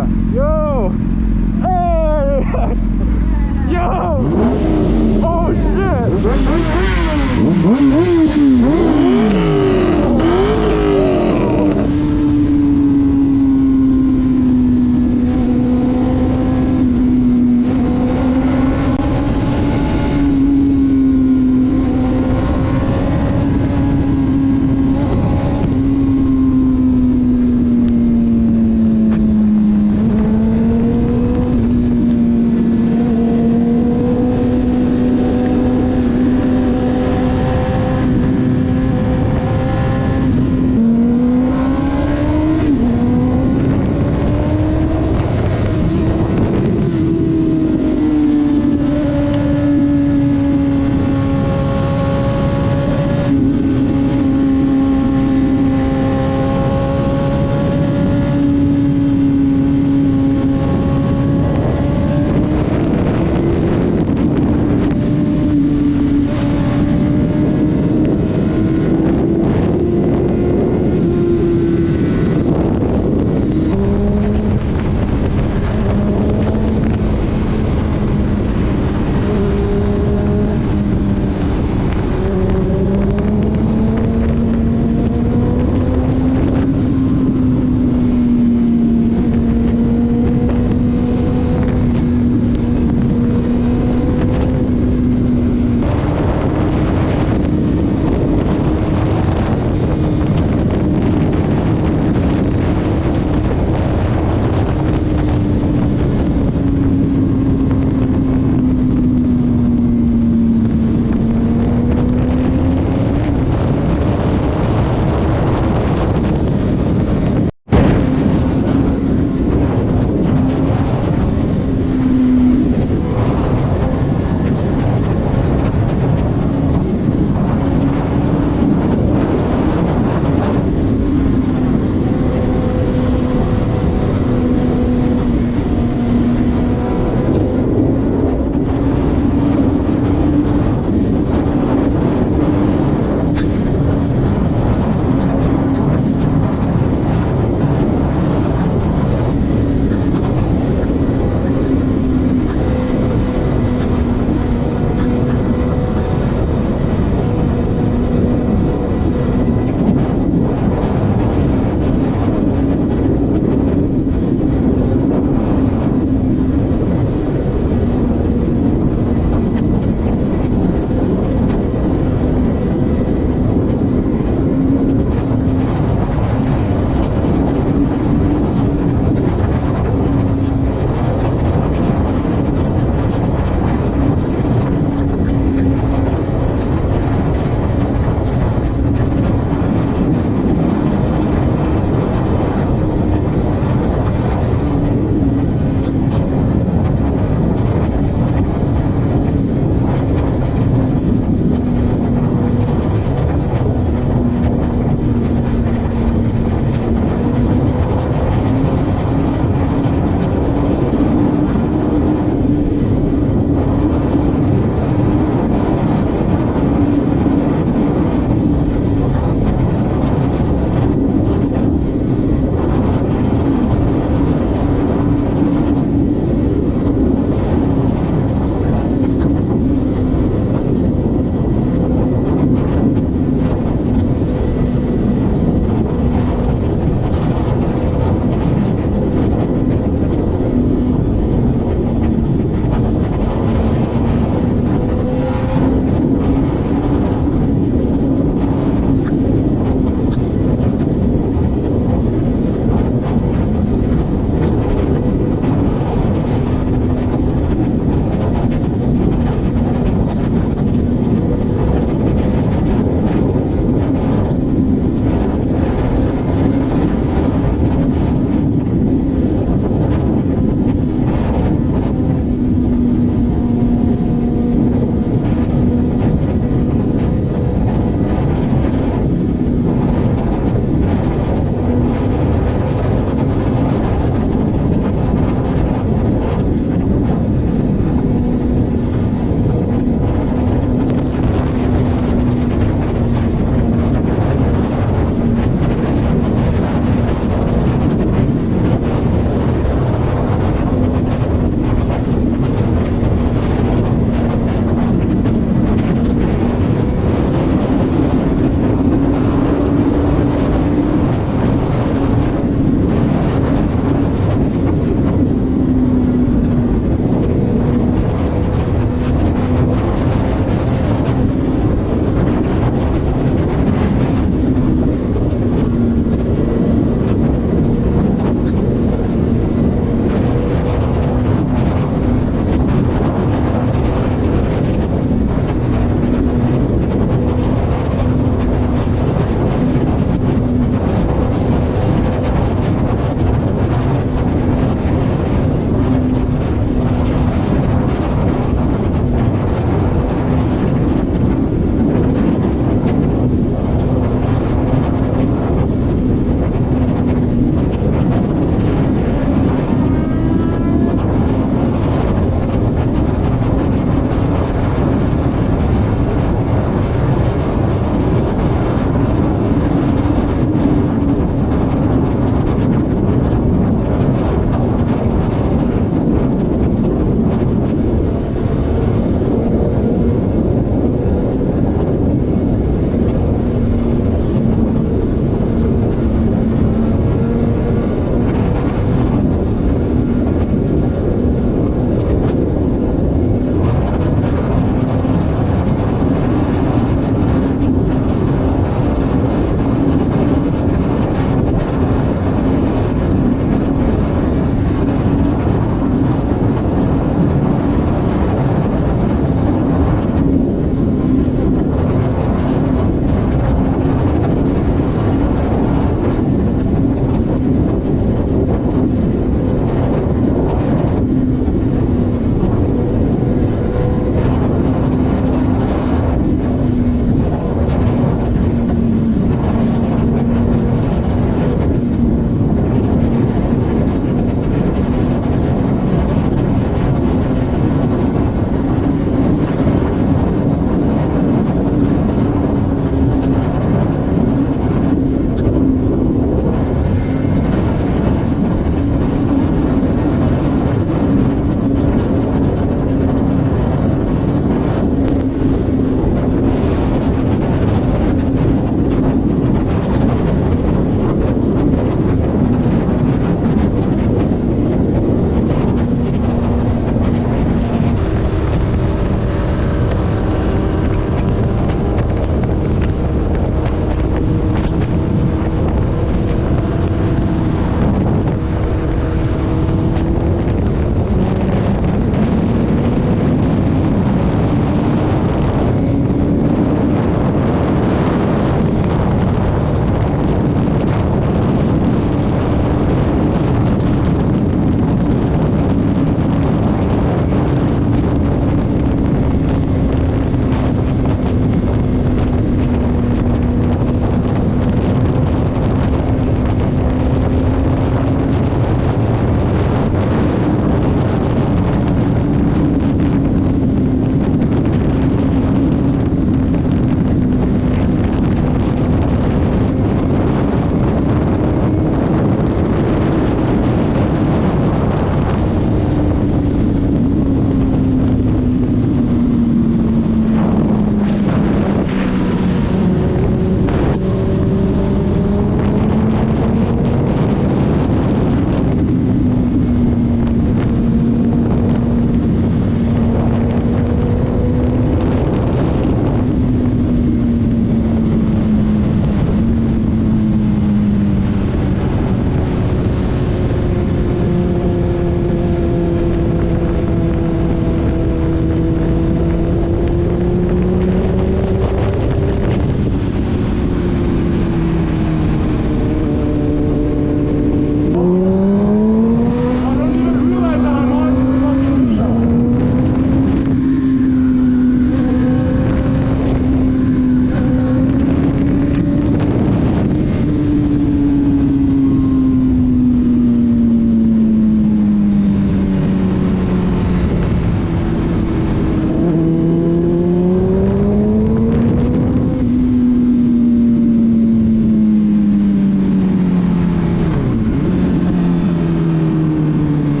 Yeah. Yo! Hey! Yo! Oh shit!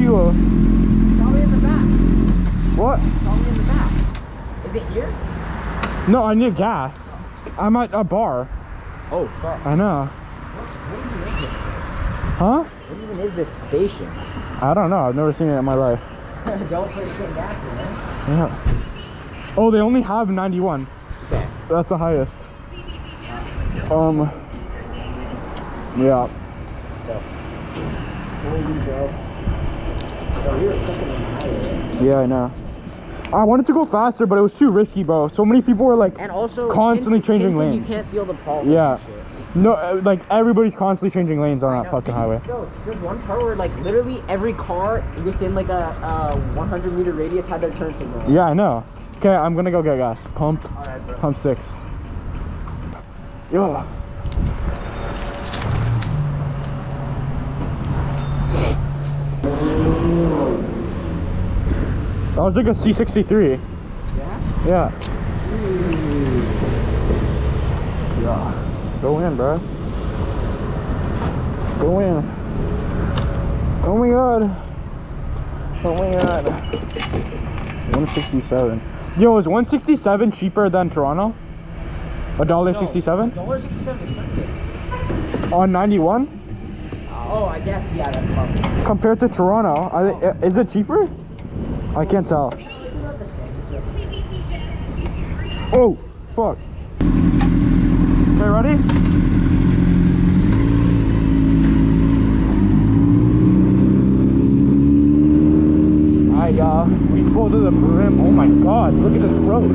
fuel. Probably in the back. What? Probably in the back. Is it here? No, I need gas. I'm at a bar. Oh, fuck. I know. What even is this? Huh? What even is this station? I don't know. I've never seen it in my life. Don't put gas in there. Yeah. Oh, they only have 91. Okay. That's the highest. Yeah. So, holy bro. So we were cooking on the highway. Yeah, I know. I wanted to go faster, but it was too risky, bro. So many people were like, And also, constantly changing lanes. You can't see all the potholes yeah. and shit. No, like everybody's constantly changing lanes on that fucking highway. Yo, there's one part where like literally every car within like a 100-meter radius had their turn signal. Yeah, I know. Okay, I'm gonna go get gas. Pump. Alright, bro. Pump 6. Yo. That was like a C63. Yeah? Yeah. Yeah. Go in, bro. Go in. Oh my god. Oh my god. 167. Yo, is 167 cheaper than Toronto? $1.67? $1.67 is expensive. On 91? Oh, I guess, yeah, that's probably. Compared to Toronto, is it cheaper? I can't tell. It's about the same. It's about the same. Oh, fuck. Okay, ready? Alright, y'all. We pulled to the brim. Oh my god, look at this road.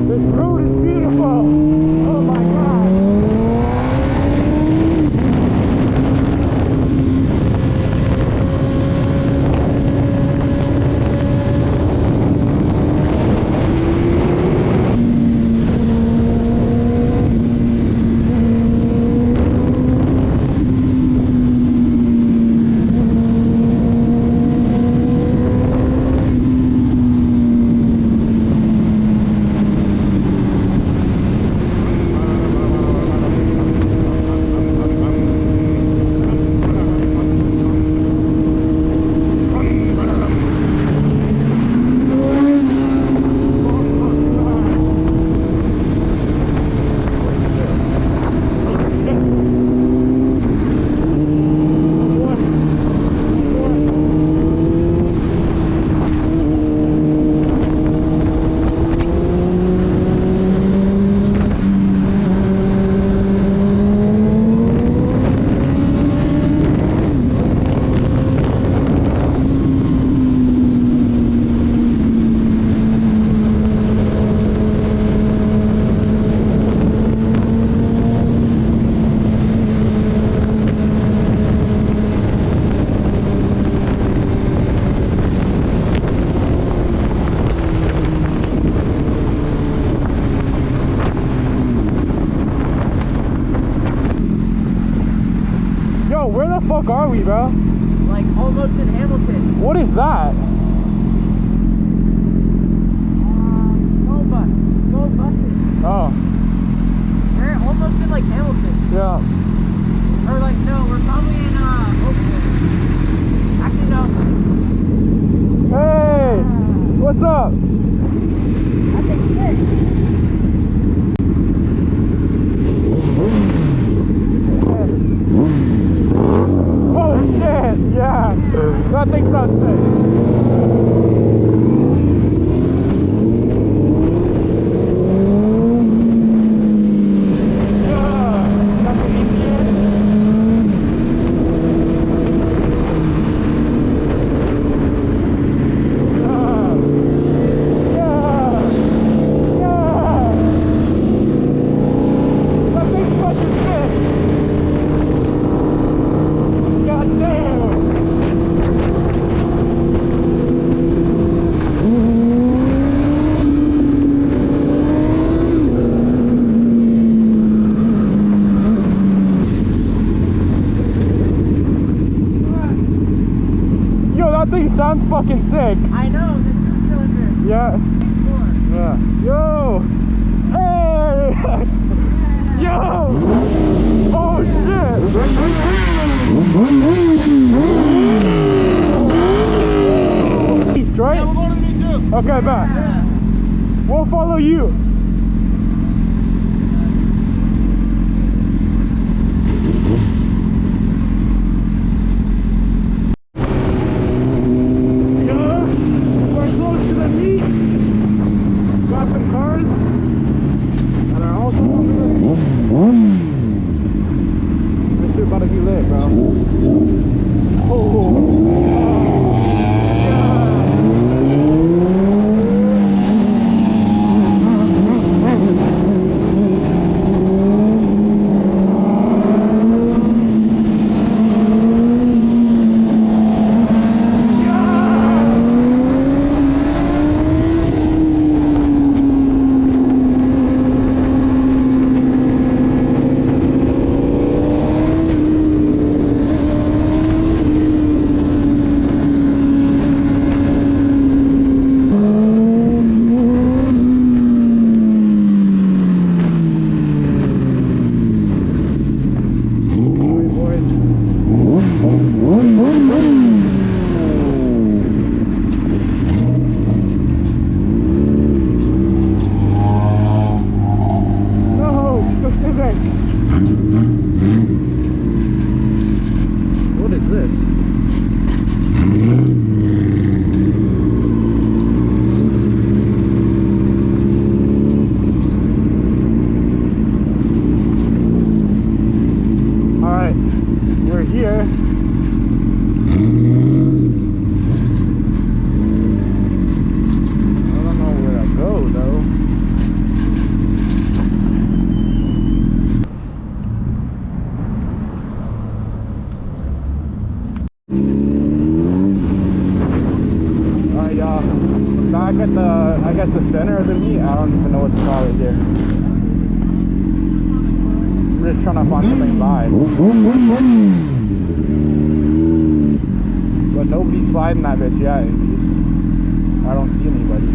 This road is beautiful. Oh my god. Where the fuck are we, bro? Like almost in Hamilton. What is that? Go bus. Go buses. Oh, We're almost in like Hamilton. yeah. Or like no, we're probably in Oakland. Actually no. Hey, what's up? I think sick. Oh shit, yeah. That thing sounds sick. That thing sounds fucking sick. I know, the 2-cylinder. Yeah. Four. Yeah. Yo! Hey! Yo! Oh shit! East, right? Yeah, we're going to me too. Okay, back. Yeah. We'll follow you. Yeah, we're close to the meet. Got some cars that are also over the meet. This shit about to be lit, bro. What is this? Alright, we're here. I don't know where to go though. Y'all, back at the, I guess the center of the meet. I don't even know what to call it here. I'm just trying to find something live. But nobody's sliding that bitch yet, at least. I don't see anybody.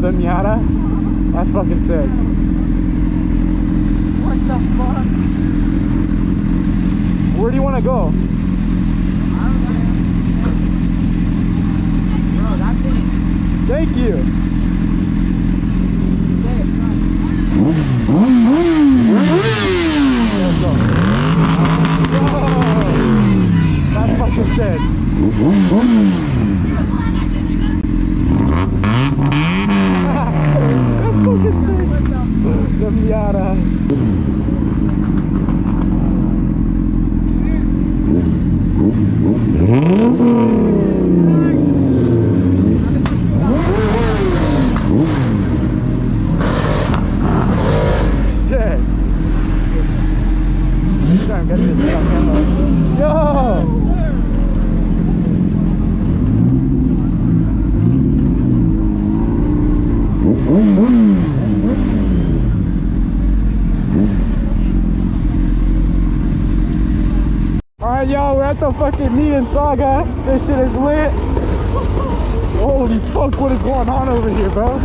The Miata? That's fucking sick. What the fuck? Where do you want to go? Bro, that thing. Thank you. Let's go. Whoa. That's fucking sick. That's fucking sick. The Miata. Shit. I'm trying to get this shit on camera. Yo! Alright, y'all, we're at the fucking meet in Saga. This shit is lit. Holy fuck, what is going on over here, bro?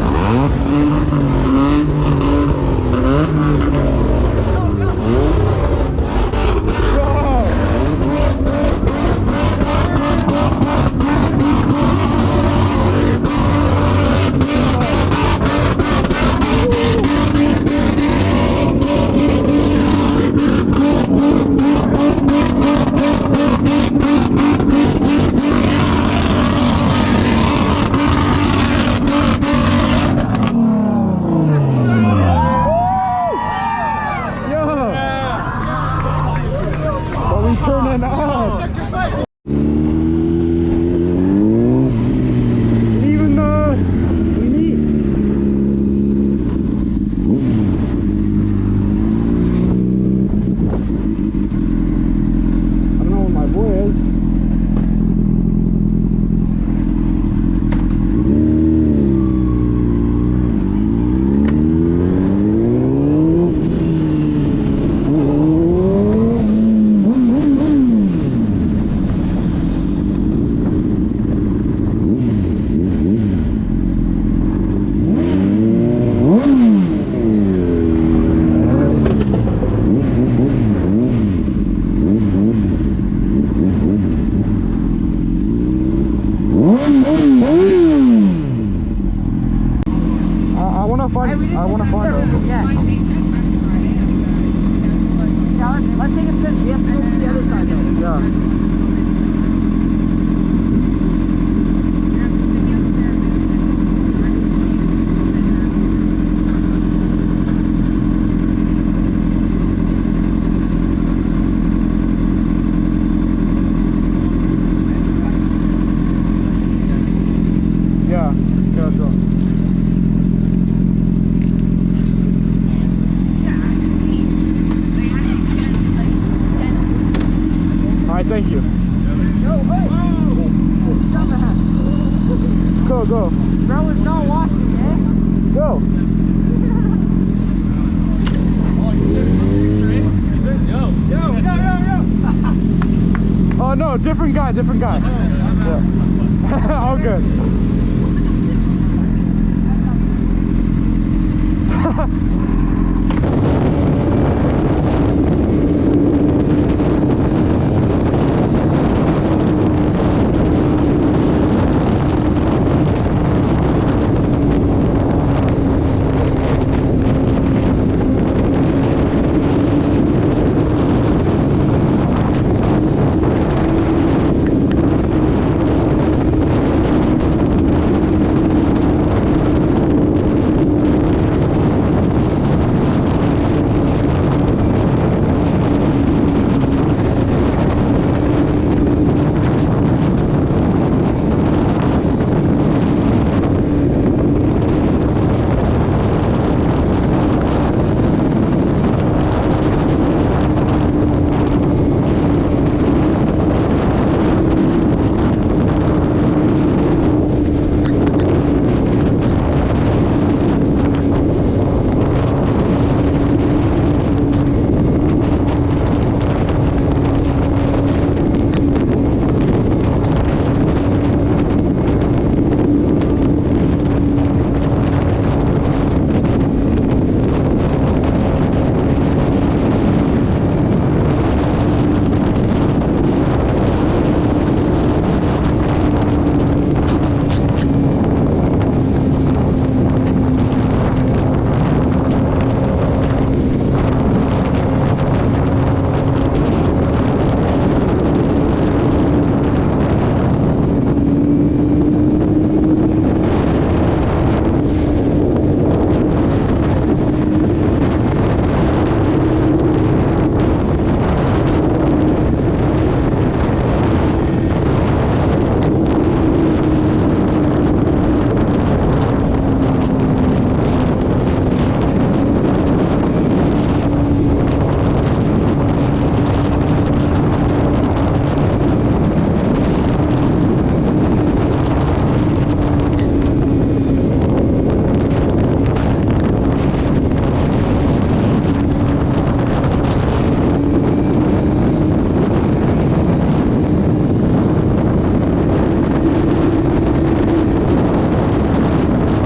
Turning up. Even though we need. I don't know where my boy is. We have to go to the other side though. Yeah. Yeah. Yeah, let's go. Alright, thank you. No, hey! Shut the heck. Go, go. Bro is not watching, eh? Go. Oh no, different guy, different guy. Yeah. All good.